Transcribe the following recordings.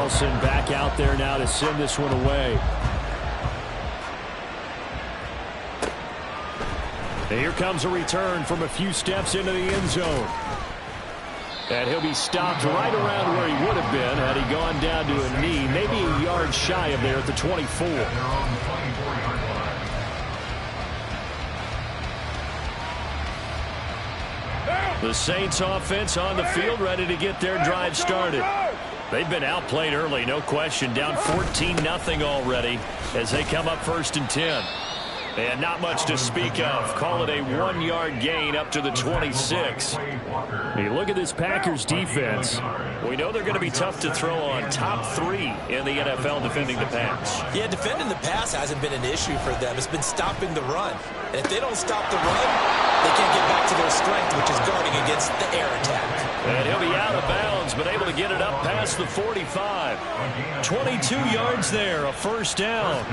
Carlson back out there now to send this one away. And here comes a return from a few steps into the end zone. And he'll be stopped right around where he would have been had he gone down to a knee, maybe a yard shy of there at the 24. The Saints offense on the field, ready to get their drive started. They've been outplayed early, no question, down 14-0 already as they come up 1st and 10. And not much to speak of. Call it a 1-yard gain up to the 26. You look at this Packers defense. We know they're going to be tough to throw on. Top 3 in the NFL defending the pass. Yeah, defending the pass hasn't been an issue for them. It's been stopping the run. And if they don't stop the run, they can't get back to their strength, which is guarding against the air attack. And he'll be out of bounds, but able to get it up past the 45. 22 yards there, a 1st down.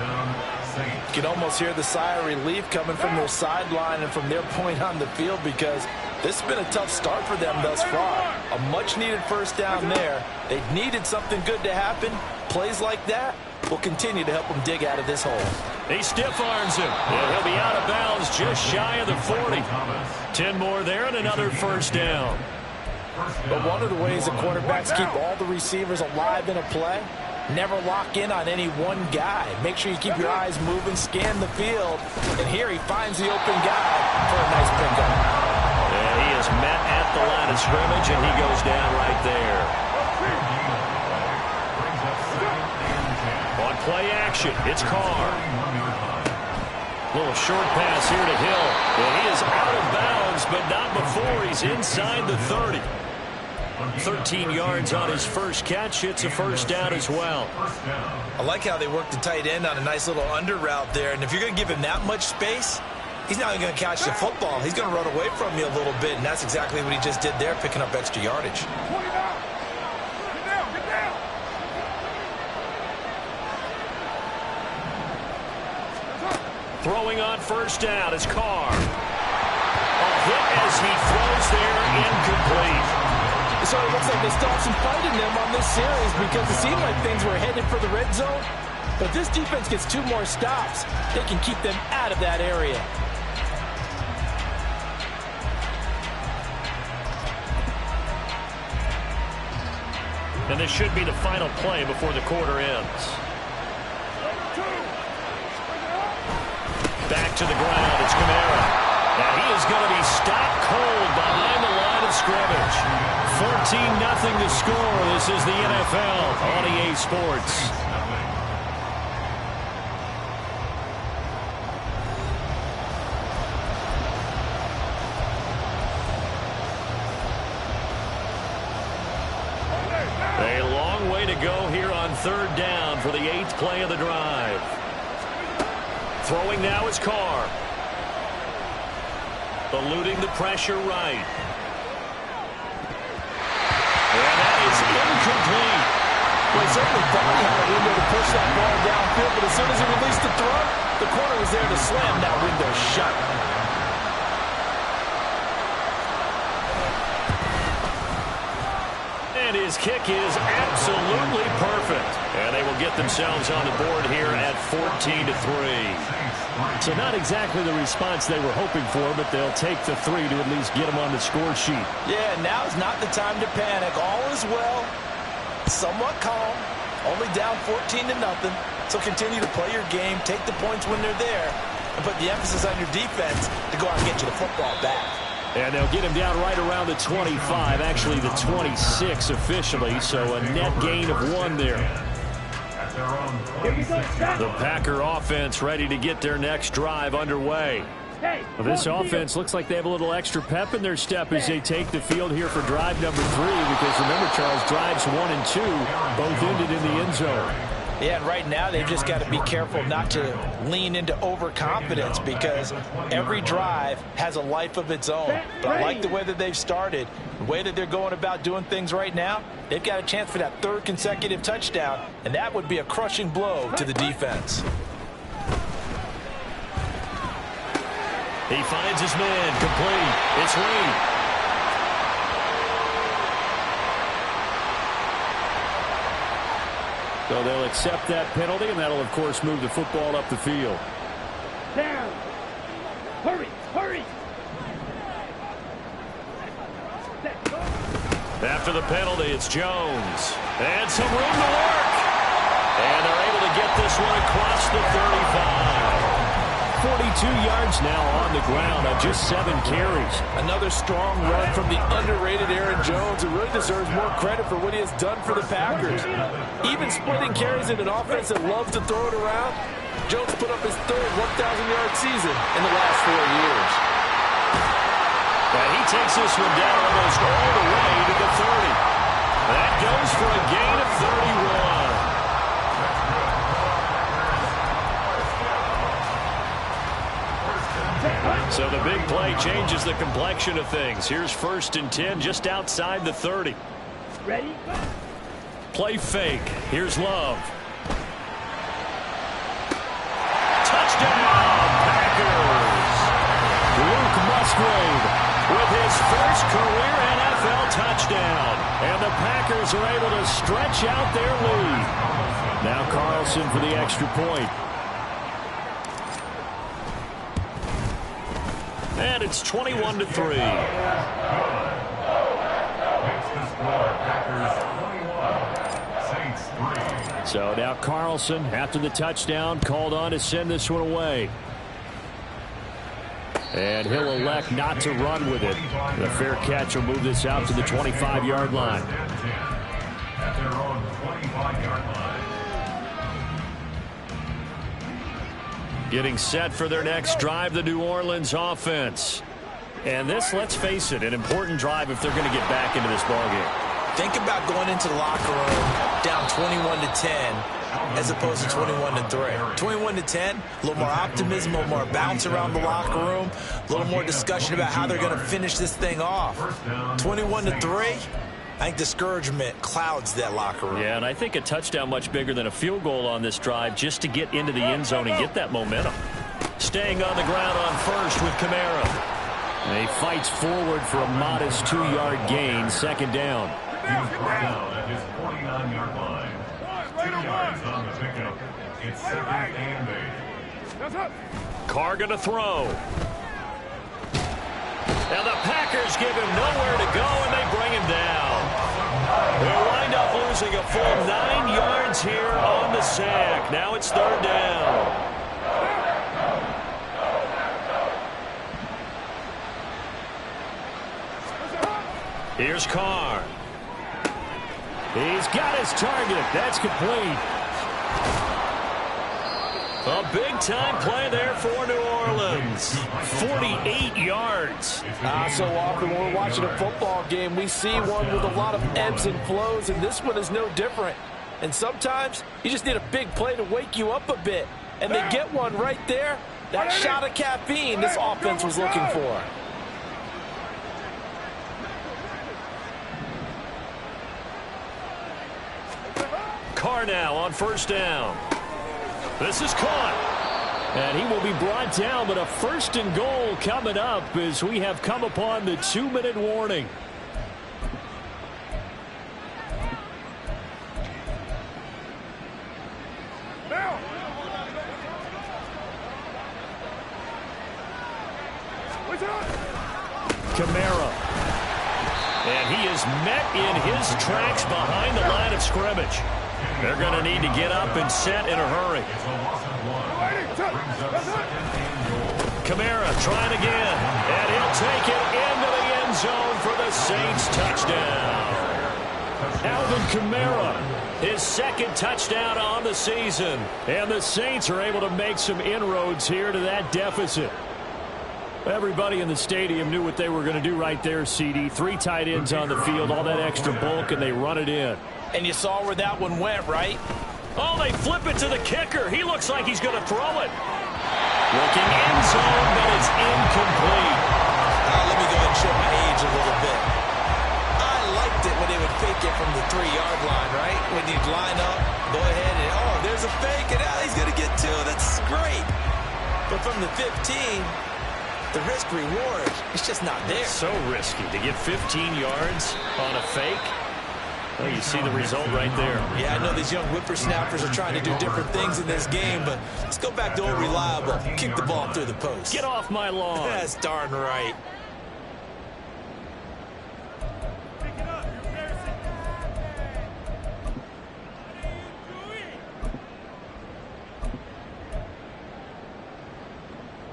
You can almost hear the sigh of relief coming from their sideline and from their point on the field, because this has been a tough start for them thus far. A much-needed 1st down there. They needed something good to happen. Plays like that will continue to help them dig out of this hole. He stiff arms him, and he'll be out of bounds just shy of the 40. 10 more there and another 1st down. But one of the ways the quarterbacks keep all the receivers alive in a play, never lock in on any one guy. Make sure you keep your eyes moving, scan the field. And here he finds the open guy for a nice pickup. And he is met at the line of scrimmage, and he goes down right there. On play action, it's Carr. Little short pass here to Hill. And he is out of bounds, but not before he's inside the 30. 13 yards on his first catch. It's a 1st down as well. I like how they work the tight end on a nice little under route there. And if you're going to give him that much space, he's not going to catch the football. He's going to run away from you a little bit, and that's exactly what he just did there, picking up extra yardage. Throwing on 1st down is Carr. A hit as he throws there, incomplete. So it looks like they still have some fight in them on this series, because it seemed like things were headed for the red zone. But if this defense gets 2 more stops, they can keep them out of that area. And this should be the final play before the quarter ends. Back to the ground, it's Kamara. Now he is going to be stopped cold behind the line of scrimmage. 14-0 the score. This is the NFL on EA Sports. A long way to go here on 3rd down for the 8th play of the drive. Throwing now is Carr. Eluding the pressure right. And that is incomplete. Well, he certainly thought he had a window to push that ball downfield, but as soon as he released the throw, the corner was there to slam that window shut. And his kick is absolutely perfect. And they will get themselves on the board here at 14-3. So not exactly the response they were hoping for, but they'll take the 3 to at least get them on the score sheet. Yeah, now is not the time to panic. All is well. Somewhat calm. Only down 14-0. So continue to play your game, take the points when they're there, and put the emphasis on your defense to go out and get you the football back. And they'll get him down right around the 25, actually the 26 officially, so a net gain of 1 there. The Packer offense ready to get their next drive underway. Well, this offense looks like they have a little extra pep in their step as they take the field here for drive number 3, because remember, Charles, drives 1 and 2 both ended in the end zone. Yeah, and right now they've just got to be careful not to lean into overconfidence, because every drive has a life of its own. But I like the way that they've started, the way that they're going about doing things right now. They've got a chance for that 3rd consecutive touchdown, and that would be a crushing blow to the defense. He finds his man, complete. It's Reed. So they'll accept that penalty, and that'll, of course, move the football up the field. Down. Hurry, hurry. After the penalty, it's Jones. And some room to work. And they're able to get this one across the 35. 42 yards now on the ground on just 7 carries. Another strong run from the underrated Aaron Jones, who really deserves more credit for what he has done for the Packers. Even splitting carries in an offense that loves to throw it around, Jones put up his third 1,000-yard season in the last 4 years. And he takes this one down almost all the way to the 30. That goes for a gain of 31. So the big play changes the complexion of things. Here's 1st and 10 just outside the 30. Ready? Play fake. Here's Love. Touchdown, Packers. Luke Musgrave with his first career NFL touchdown. And the Packers are able to stretch out their lead. Now Carlson for the extra point. And it's 21-3. So now Carlson, after the touchdown, called on to send this one away. And he'll elect not to run with it. The fair catch will move this out to the 25-yard line. At their own 25-yard line. Getting set for their next drive, the New Orleans offense. And this, let's face it, an important drive if they're going to get back into this ballgame. Think about going into the locker room down 21-10 as opposed to 21-3. 21-10, a little more optimism, a little more bounce around the locker room, a little more discussion about how they're going to finish this thing off. 21-3. I think discouragement clouds that locker room. Yeah, and I think a touchdown much bigger than a field goal on this drive just to get into the end zone and get that momentum. Staying on the ground on first with Kamara. And he fights forward for a modest 2-yard gain, 2nd down. He's down at his 49-yard line. 2 yards on the pickup. It's 2nd and 8. Carr going to throw. Now the Packers give him nowhere to go, and they bring him down. They'll wind up losing a full 9 yards here on the sack. Now it's 3rd down. Here's Carr. He's got his target. That's complete. A big-time play there for New Orleans. 48 yards. So often when we're watching a football game, we see one with a lot of ebbs and flows, and this one is no different. And sometimes you just need a big play to wake you up a bit. And they get one right there. That shot of caffeine this offense was looking for. Carr now on 1st down. This is caught. And he will be brought down, but a 1st and goal coming up as we have come upon the 2-minute warning. Kamara. And he is met in his tracks behind the line of scrimmage. They're going to need to get up and set in a hurry. Kamara trying again. And he'll take it into the end zone for the Saints touchdown. Alvin Kamara, his 2nd touchdown on the season. And the Saints are able to make some inroads here to that deficit. Everybody in the stadium knew what they were going to do right there, CD. 3 tight ends on the field, all that extra bulk, and they run it in. And you saw where that one went, right? Oh, they flip it to the kicker. He looks like he's going to throw it. Looking end zone, but it's incomplete. Let me go ahead and show my age a little bit. I liked it when they would fake it from the 3-yard line, right? When you'd line up, go ahead and, oh, there's a fake, and now he's going to get 2. That's great. But from the 15, the risk-reward, it's just not there. So risky to get 15 yards on a fake. Well, you see the result right there. Yeah, I know these young whippersnappers are trying to do different things in this game, but let's go back to old reliable. Kick the ball through the post. Get off my lawn. That's darn right.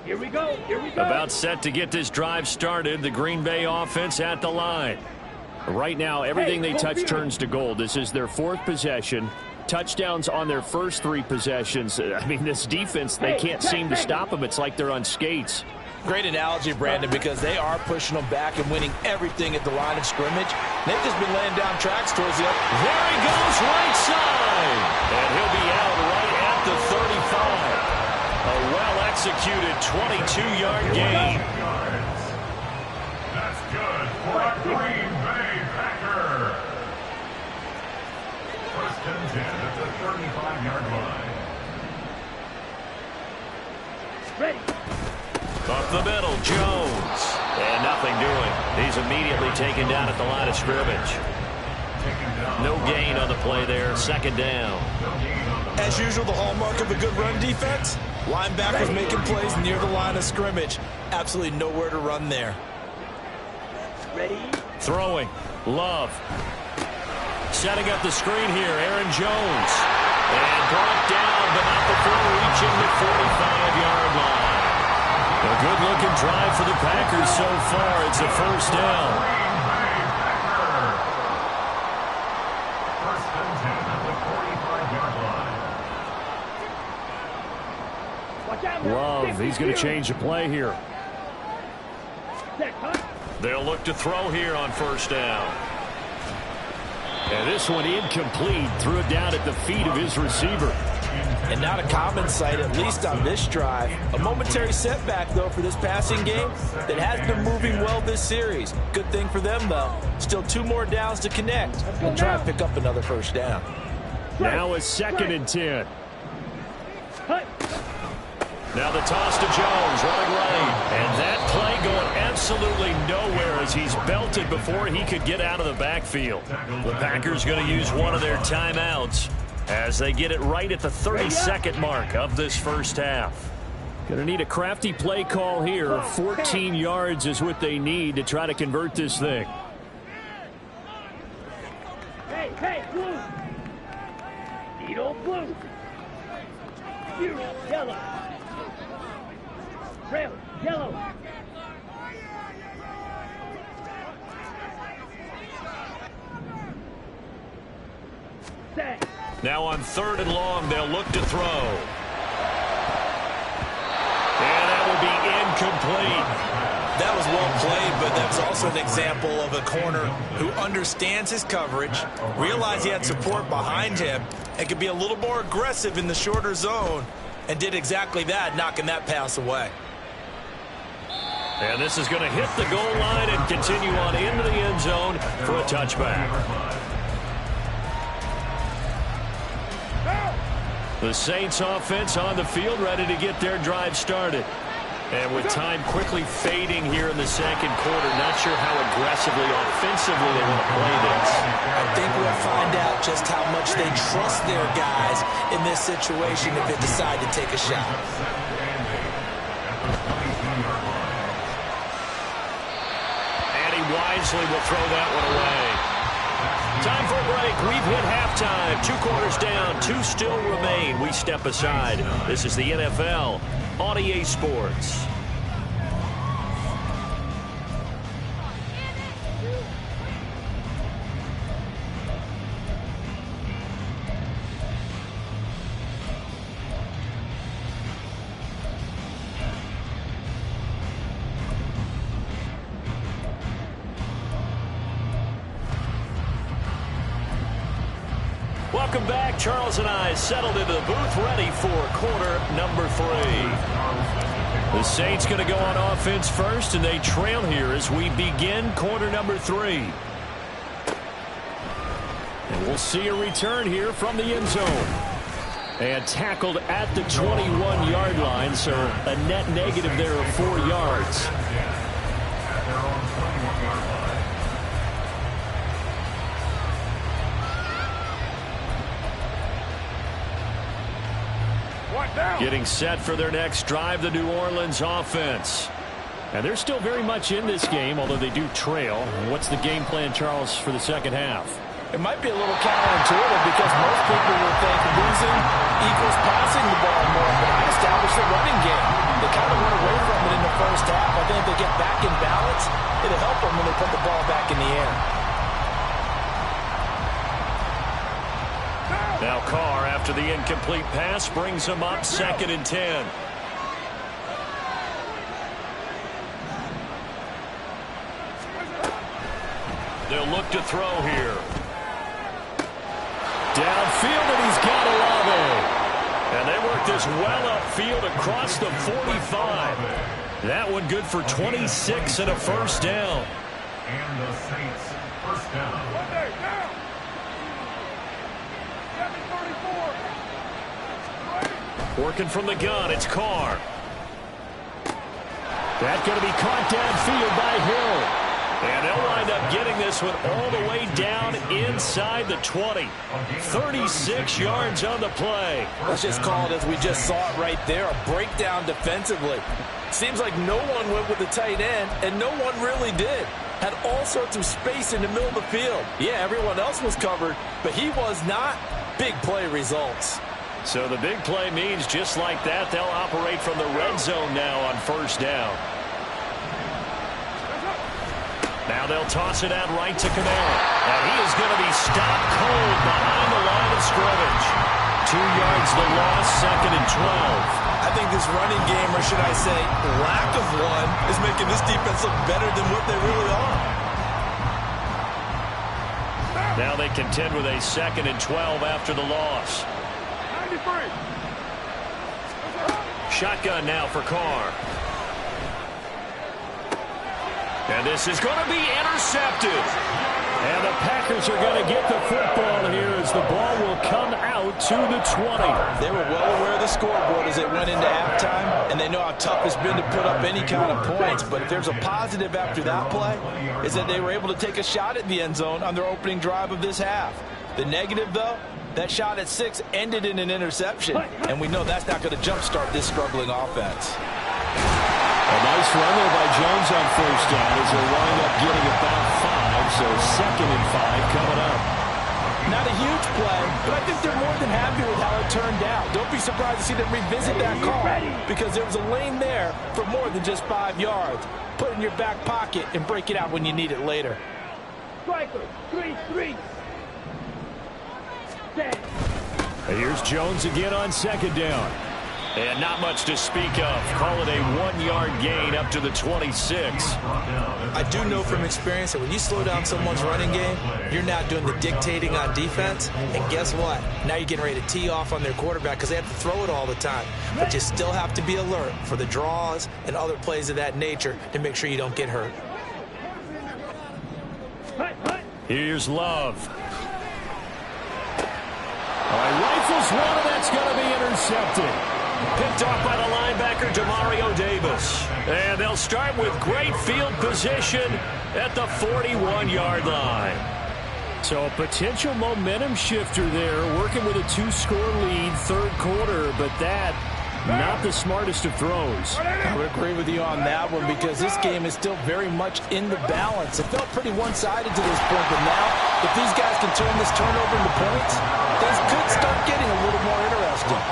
Here we go. Here we go. About set to get this drive started. The Green Bay offense at the line. Right now, everything they touch turns to gold. This is their 4th possession. Touchdowns on their first 3 possessions. I mean, this defense, they can't seem to stop them. It's like they're on skates. Great analogy, Brandon, because they are pushing them back and winning everything at the line of scrimmage. They've just been laying down tracks towards the other. There he goes, right side. And he'll be out right at the 35. A well-executed 22-yard gain. That's good for a Green Bay Packer. First and 10 at the 35-yard line. Ready. Up the middle, Jones. And nothing doing. He's immediately taken down at the line of scrimmage. No gain on the play there. Second down. As usual, the hallmark of a good run defense, linebackers making plays near the line of scrimmage. Absolutely nowhere to run there. Ready. Throwing. Love. Setting up the screen here. Aaron Jones. And brought down, but not before reaching the 45-yard line. A good-looking drive for the Packers so far. It's a first down. Love, he's going to change the play here. They'll look to throw here on first down. And this one incomplete. Threw it down at the feet of his receiver. And not a common sight, at least on this drive. A momentary setback, though, for this passing game that has been moving well this series. Good thing for them, though. Still 2 more downs to connect and try and pick up another first down. Now a 2nd and 10. Now the toss to Jones, running right. And that play going absolutely nowhere as he's belted before he could get out of the backfield. The Packers going to use one of their timeouts as they get it right at the 32nd mark of this first half. Going to need a crafty play call here. 14 yards is what they need to try to convert this thing. Hey, blue. Need old blue. You, yellow. Red, yellow. Set. Now on 3rd and long, they'll look to throw. And that will be incomplete. That was well played, but that's also an example of a corner who understands his coverage, realized he had support behind him, and could be a little more aggressive in the shorter zone, and did exactly that, knocking that pass away. And this is going to hit the goal line and continue on into the end zone for a touchback. The Saints offense on the field, ready to get their drive started. And with time quickly fading here in the second quarter, not sure how aggressively, offensively they want to play this. I think we'll find out just how much they trust their guys in this situation if they decide to take a shot. And he wisely will throw that one away. Time for a break. We've hit halftime. 2 quarters down. 2 still remain. We step aside. This is the NFL on EA Sports. Welcome back. Charles and I settled into the booth, ready for quarter number 3. The Saints going to go on offense first, and they trail here as we begin quarter number 3. And we'll see a return here from the end zone. And tackled at the 21-yard line, so a net negative there of 4 yards. Getting set for their next drive, the New Orleans offense. And they're still very much in this game, although they do trail. What's the game plan, Charles, for the second half? It might be a little counterintuitive because most people will think losing equals passing the ball more, but I established the running game. They kind of went away from it in the first half. I think if they get back in balance, it'll help them when they put the ball back in the air. Now Carr, after the incomplete pass, brings him up 2nd and 10. They'll look to throw here. Downfield, and he's got Olave. And they work this well upfield across the 45. That one good for 26 and a first down. And the Saints first down. Working from the gun, it's Carr. That's going to be caught downfield by Hill. And they'll wind up getting this one all the way down inside the 20. 36 yards on the play. Let's just call it as we just saw it right there, a breakdown defensively. Seems like no one went with the tight end, and no one really did. Had all sorts of space in the middle of the field. Yeah, everyone else was covered, but he was not. Big play results. So the big play means just like that, they'll operate from the red zone now on first down. Now they'll toss it out right to Kamara. And he is going to be stopped cold behind the line of scrimmage. 2 yards the loss, 2nd and 12. I think this running game, or should I say lack of one, is making this defense look better than what they really are. Now they contend with a 2nd and 12 after the loss. 93. Shotgun now for Carr. And this is going to be intercepted. And the Packers are going to get the football here as the ball will come out to the 20. They were well aware of the scoreboard as they went into halftime, and they know how tough it's been to put up any kind of points. But if there's a positive after that play, is that they were able to take a shot at the end zone on their opening drive of this half. The negative, though, that shot at 6 ended in an interception, and we know that's not going to jumpstart this struggling offense. A nice run there by Jones on first down as they'll wind up getting about 5, so 2nd and 5 coming up. Not a huge play, but I think they're more than happy with how it turned out. Don't be surprised to see them revisit that call because there was a lane there for more than just 5 yards. Put it in your back pocket and break it out when you need it later. Striker, 3-3. And here's Jones again on 2nd down. And not much to speak of. Call it a 1-yard gain up to the 26. I do know from experience that when you slow down someone's running game, you're not doing the dictating on defense. And guess what? Now you're getting ready to tee off on their quarterback because they have to throw it all the time. But you still have to be alert for the draws and other plays of that nature to make sure you don't get hurt. Here's Love. All right, rifles one, and that's going to be intercepted. Picked off by the linebacker, Demario Davis. And they'll start with great field position at the 41-yard line. So a potential momentum shifter there, working with a 2-score lead, 3rd quarter, but that, not the smartest of throws. I would agree with you on that one because this game is still very much in the balance. It felt pretty one-sided to this point, but now, if these guys can turn this turnover into points, things could start getting a little more interesting.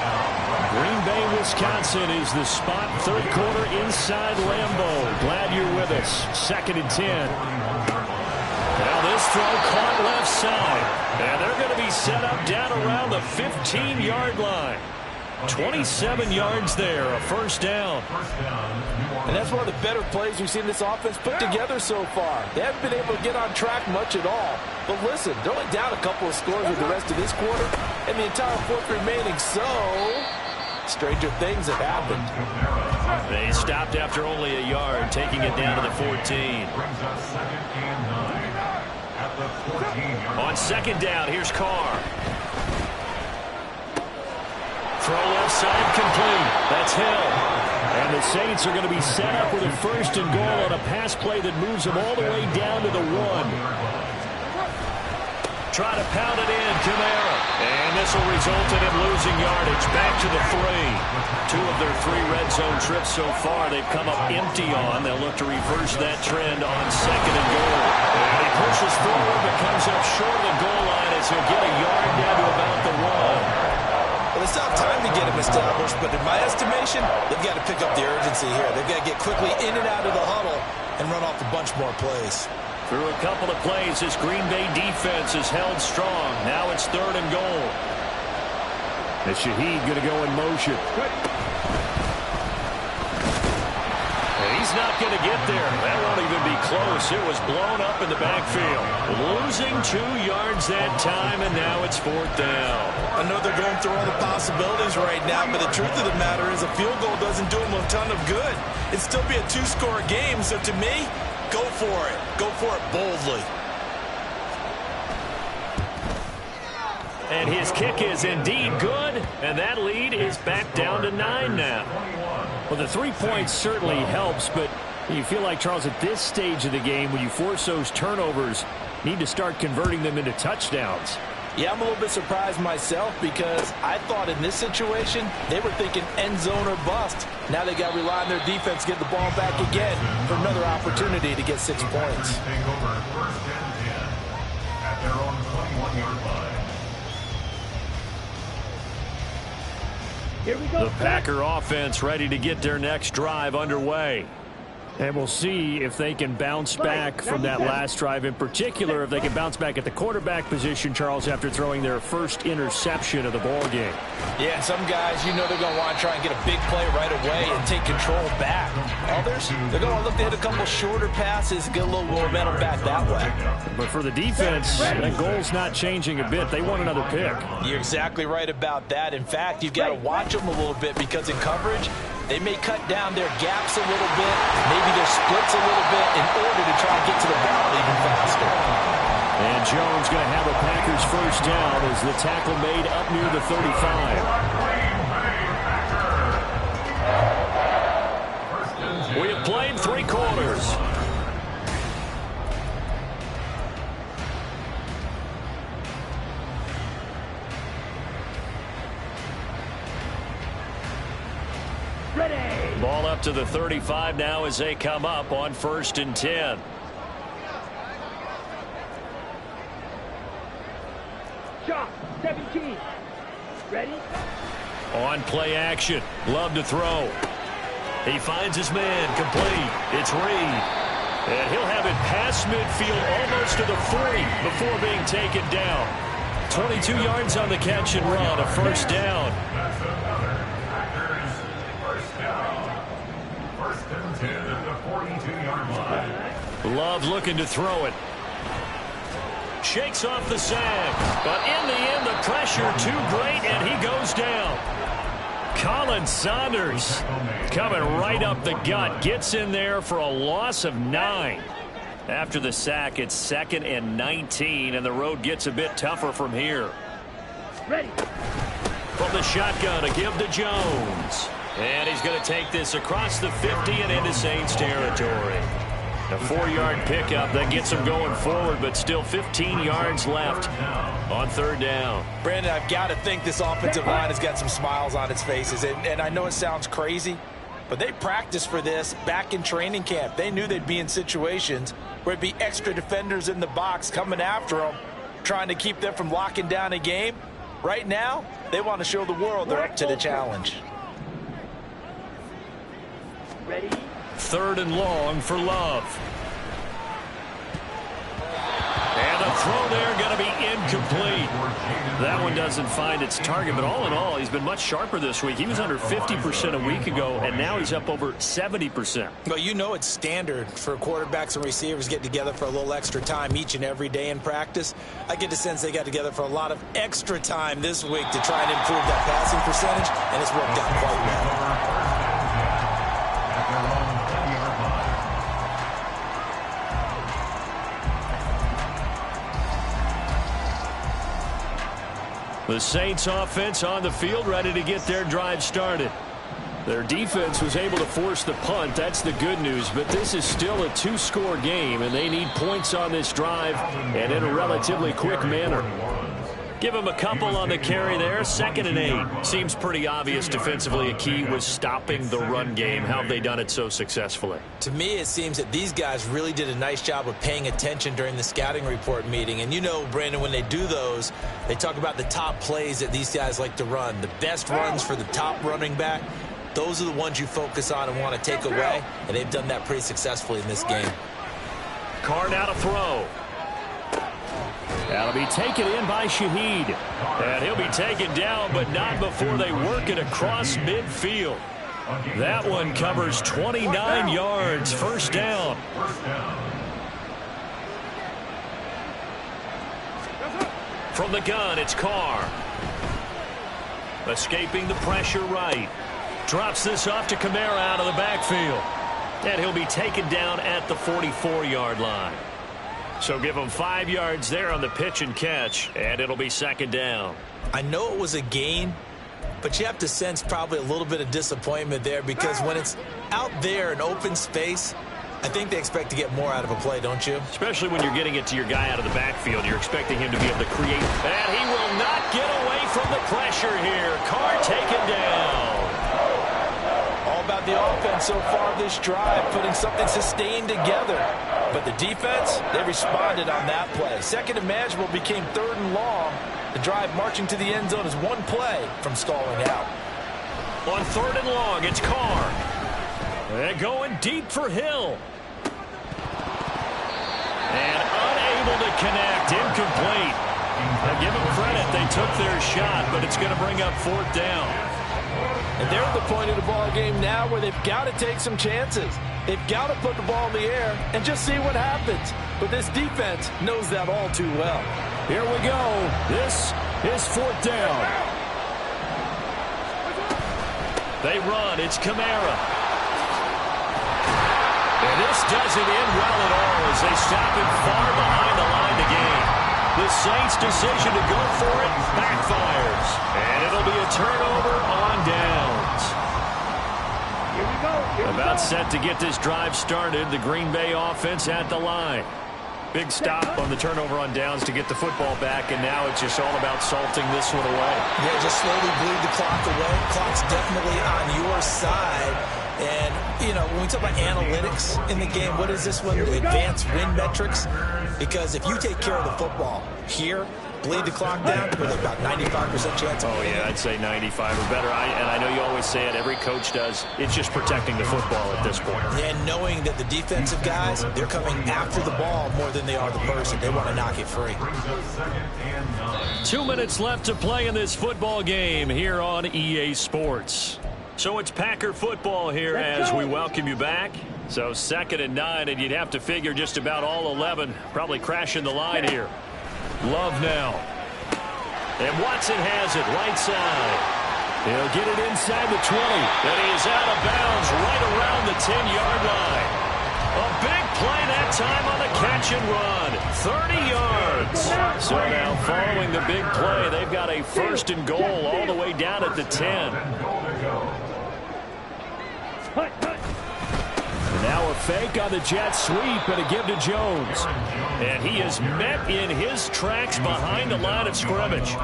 Green Bay, Wisconsin is the spot. 3rd quarter inside Lambeau. Glad you're with us. 2nd and 10. Now this throw caught left side. And they're going to be set up down around the 15-yard line. 27 yards there, a first down. And that's one of the better plays we've seen this offense put together so far. They haven't been able to get on track much at all. But listen, they're only down a couple of scores with the rest of this quarter and the entire 4th remaining, so stranger things have happened. They stopped after only a yard, taking it down to the 14. Brings us 2nd and 9 at the 14-yard line. On 2nd down, here's Carr. Throw left side complete. That's Hill. And the Saints are going to be set up with a 1st and goal on a pass play that moves them all the way down to the 1. Try to pound it in, Kamara. And this will result in him losing yardage. Back to the 3. 2 of their 3 red zone trips so far they've come up empty on. They'll look to reverse that trend on 2nd and goal. And he pushes forward but comes up short of the goal line as he'll get a yard down to about the 1. Well, it's not time to get him established, but in my estimation, they've got to pick up the urgency here. They've got to get quickly in and out of the huddle and run off a bunch more plays. Through a couple of plays, this Green Bay defense is held strong. Now it's 3rd and goal. And Shaheed going to go in motion. And he's not going to get there. That won't even be close. It was blown up in the backfield. Losing 2 yards that time, and now it's 4th down. I know they're going through all the possibilities right now, but the truth of the matter is a field goal doesn't do them a ton of good. It'd still be a 2-score game, so to me, go for it. Go for it boldly. And his kick is indeed good, and that lead is back down to 9 now. Well, the 3 points certainly helps, but you feel like, Charles, at this stage of the game, when you force those turnovers, need to start converting them into touchdowns. Yeah, I'm a little bit surprised myself because I thought in this situation they were thinking end zone or bust. Now they got to rely on their defense to get the ball back again for another opportunity to get 6 points. Take over 1st and 10 at their own 21-yard line. Here we go. The Packer offense ready to get their next drive underway. And we'll see if they can bounce back from that last drive. In particular, if they can bounce back at the quarterback position, Charles, after throwing their first interception of the ball game. Yeah, and some guys, you know they're going to want to try and get a big play right away and take control back. Others, they're going to look to hit a couple shorter passes, get a little momentum back that way. But for the defense, that goal's not changing a bit. They want another pick. You're exactly right about that. In fact, you've got to watch them a little bit because in coverage, they may cut down their gaps a little bit, maybe their splits a little bit in order to try and get to the ball even faster. And Jones going to have a Packers first down as the tackle made up near the 35. We have played 3 quarters. Ready. Ball up to the 35 now as they come up on 1st and 10. Shot. 17. Ready. On play action. Love to throw. He finds his man. Complete. It's Reed. And he'll have it past midfield almost to the 40 before being taken down. 22 yards on the catch and run. A 1st down. That's another Packers first down. 1st and 10 at the 42-yard line. Love looking to throw it. Shakes off the sack. But in the end, the pressure too great, and he goes down. Colin Saunders coming right up the gut. Gets in there for a loss of 9. After the sack, it's 2nd and 19, and the road gets a bit tougher from here. Ready. From the shotgun, a give to Jones. And he's going to take this across the 50 and into Saints territory. A 4-yard pickup that gets him going forward, but still 15 yards left on 3rd down. Brandon, I've got to think this offensive line has got some smiles on its faces. And I know it sounds crazy, but they practiced for this back in training camp. They knew they'd be in situations where it'd be extra defenders in the box coming after them, trying to keep them from locking down a game. Right now, they want to show the world they're up to the challenge. Ready. 3rd and long for Love. And the throw there going to be incomplete. That one doesn't find its target, but all in all, he's been much sharper this week. He was under 50% a week ago, and now he's up over 70%. Well, you know it's standard for quarterbacks and receivers get together for a little extra time each and every day in practice. I get the sense they got together for a lot of extra time this week to try and improve that passing percentage, and it's worked out quite well. The Saints offense on the field ready to get their drive started. Their defense was able to force the punt. That's the good news, but this is still a 2-score game, and they need points on this drive and in a relatively quick manner. Give him a couple on the carry there. 2nd and 8. Seems pretty obvious defensively a key was stopping the run game. How have they done it so successfully? To me, it seems that these guys really did a nice job of paying attention during the scouting report meeting. And you know, Brandon, when they do those, they talk about the top plays that these guys like to run. The best runs for the top running back, those are the ones you focus on and want to take away. And they've done that pretty successfully in this game. Carr now to throw. That'll be taken in by Shaheed. And he'll be taken down, but not before they work it across midfield. That one covers 29 yards. First down. From the gun, it's Carr. Escaping the pressure right. Drops this off to Kamara out of the backfield. And he'll be taken down at the 44-yard line. So give him 5 yards there on the pitch and catch, and it'll be 2nd down. I know it was a gain, but you have to sense probably a little bit of disappointment there because when it's out there in open space, I think they expect to get more out of a play, don't you? Especially when you're getting it to your guy out of the backfield. You're expecting him to be able to create. And he will not get away from the pressure here. Carr taken down. All about the offense so far this drive, putting something sustained together. But the defense, they responded on that play. 2nd and manageable became 3rd and long. The drive marching to the end zone is one play from stalling out. On 3rd and long, it's Carr. They're going deep for Hill. And unable to connect. Incomplete. Now give them credit. They took their shot, but it's going to bring up 4th down. And they're at the point of the ball game now where they've got to take some chances. They've got to put the ball in the air and just see what happens. But this defense knows that all too well. Here we go. This is 4th down. They run. It's Kamara. And this doesn't end well at all as they stop him far behind the line to gain. The Saints' decision to go for it backfires. And it'll be a turnover on downs. Here we go. About set to get this drive started. The Green Bay offense at the line. Big stop on the turnover on downs to get the football back, and now it's just all about salting this one away. Yeah, just slowly bleed the clock away. Clock's definitely on your side. And, you know, when we talk about analytics in the game, what is this one? Advanced win metrics? Because if you take care of the football here, bleed the clock down with about 95% chance of winning. Oh, yeah, I'd say 95 or better. And I know you always say it, every coach does. It's just protecting the football at this point. And knowing that the defensive guys, they're coming after the ball more than they are the person. They want to knock it free. 2 minutes left to play in this football game here on EA Sports. So it's Packer football here as we welcome you back. So 2nd and 9, and you'd have to figure just about all 11 probably crashing the line here. Love now. And Watson has it right side. He'll get it inside the 20. And he is out of bounds right around the 10-yard line. A big play that time on the catch and run. 30 yards. So now following the big play, they've got a 1st and goal all the way down at the 10. Now a fake on the jet sweep and a give to Jones. And he is met in his tracks behind the line of scrimmage.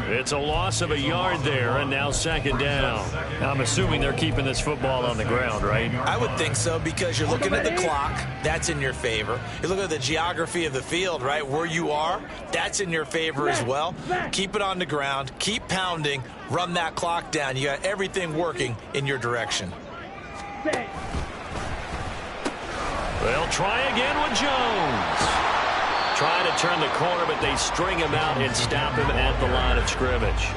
It's a loss of a yard there, and now 2nd down. I'm assuming they're keeping this football on the ground, right? I would think so because you're looking at the clock. That's in your favor. You're looking at the geography of the field, right? Where you are, that's in your favor as well. Keep it on the ground. Keep pounding. Run that clock down. You got everything working in your direction. They'll try again with Jones. Trying to turn the corner, but they string him out and stop him at the line of scrimmage.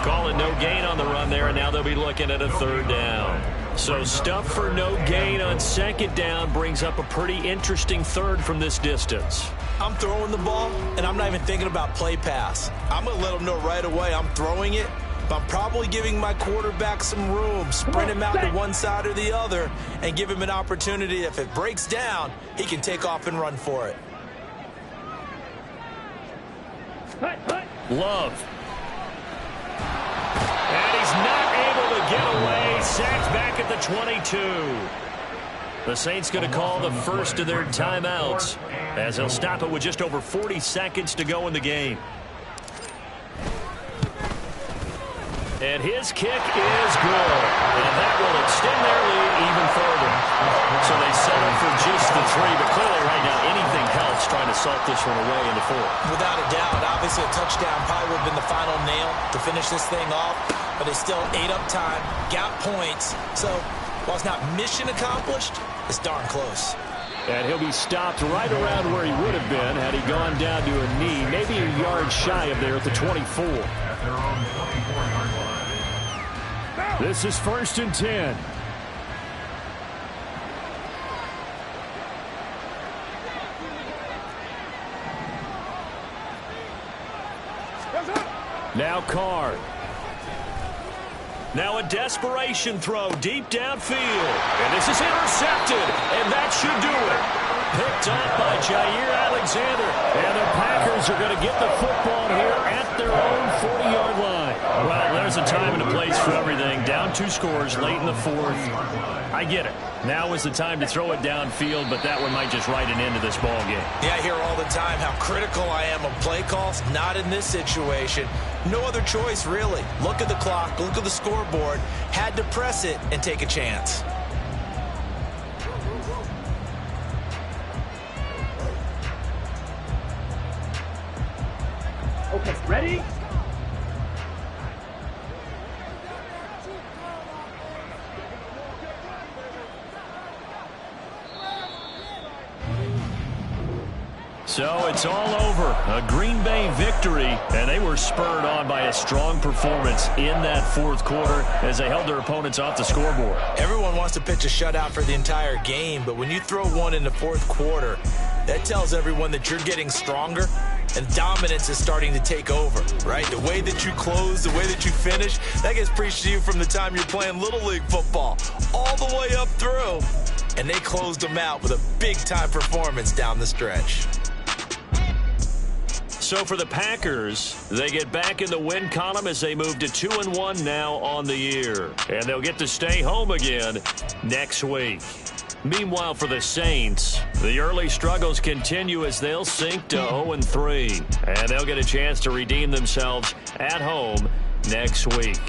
Calling no gain on the run there, and now they'll be looking at a 3rd down. So stuff for no gain on 2nd down brings up a pretty interesting 3rd from this distance. I'm throwing the ball, and I'm not even thinking about play pass. I'm going to let them know right away I'm throwing it, but I'm probably giving my quarterback some room, sprint him out to one side or the other, and give him an opportunity. If it breaks down, he can take off and run for it. Love. And he's not able to get away. Sacked back at the 22. The Saints going to call the first of their timeouts as they'll stop it with just over 40 seconds to go in the game. And his kick is good. And that will extend their lead even further. So they settle for just the 3, but clearly right now anything helps trying to salt this one away in the 4th. Without a doubt, obviously a touchdown probably would have been the final nail to finish this thing off, but they still ate up time, got points. So while it's not mission accomplished, it's darn close. And he'll be stopped right around where he would have been had he gone down to a knee, maybe a yard shy of there at the 24. At their own 24-yard line. This is 1st and 10. Now Carr. Now a desperation throw deep downfield. And this is intercepted. And that should do it. Picked up by Jair Alexander. And the Packers are going to get the football here at their own 40-yard line. Well, there's a time and a place for everything. Down 2 scores late in the 4th. I get it. Now is the time to throw it downfield, but that one might just write an end to this ball game. Yeah, I hear all the time how critical I am of play calls. Not in this situation. No other choice, really. Look at the clock, look at the scoreboard. Had to press it and take a chance. Okay, ready? So it's all over. A Green Bay victory, and they were spurred on by a strong performance in that 4th quarter as they held their opponents off the scoreboard. Everyone wants to pitch a shutout for the entire game, but when you throw one in the 4th quarter, that tells everyone that you're getting stronger and dominance is starting to take over, right? The way that you close, the way that you finish, that gets preached to you from the time you're playing Little League football all the way up through. And they closed them out with a big-time performance down the stretch. So for the Packers, they get back in the win column as they move to 2-1 now on the year. And they'll get to stay home again next week. Meanwhile, for the Saints, the early struggles continue as they'll sink to 0-3. And they'll get a chance to redeem themselves at home next week.